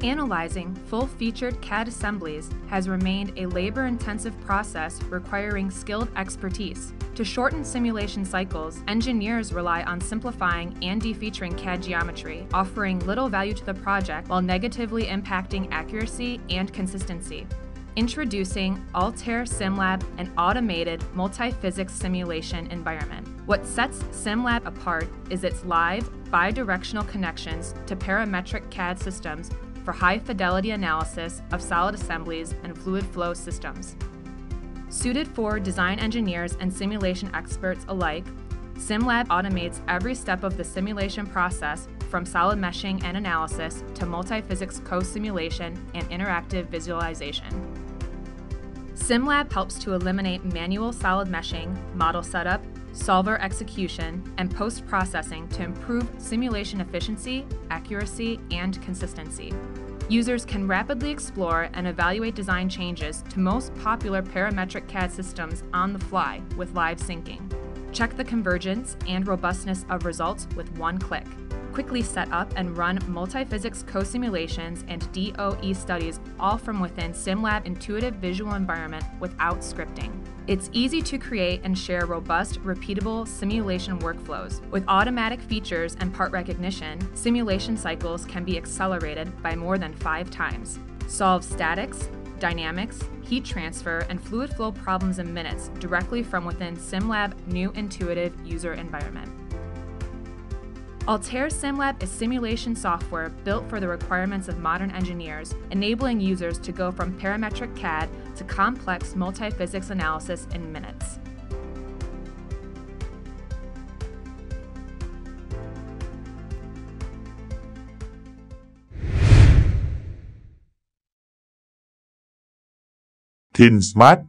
Analyzing full-featured CAD assemblies has remained a labor-intensive process requiring skilled expertise. To shorten simulation cycles, engineers rely on simplifying and defeaturing CAD geometry, offering little value to the project while negatively impacting accuracy and consistency. Introducing Altair Simlab, an automated multi-physics simulation environment. What sets Simlab apart is its live, bidirectional connections to parametric CAD systems for high-fidelity analysis of solid assemblies and fluid flow systems. Suited for design engineers and simulation experts alike, Simlab automates every step of the simulation process from solid meshing and analysis to multi-physics co-simulation and interactive visualization. Simlab helps to eliminate manual solid meshing, model setup, solver execution, and post-processing to improve simulation efficiency, accuracy, and consistency. Users can rapidly explore and evaluate design changes to most popular parametric CAD systems on the fly with live syncing. Check the convergence and robustness of results with one click. Quickly set up and run multi-physics co-simulations and DOE studies all from within Simlab intuitive visual environment without scripting. It's easy to create and share robust, repeatable simulation workflows. With automatic features and part recognition, simulation cycles can be accelerated by more than 5 times. Solve statics, dynamics, heat transfer, and fluid flow problems in minutes directly from within Simlab new intuitive user environment. Altair Simlab is simulation software built for the requirements of modern engineers, enabling users to go from parametric CAD to complex multi-physics analysis in minutes. Thin Smart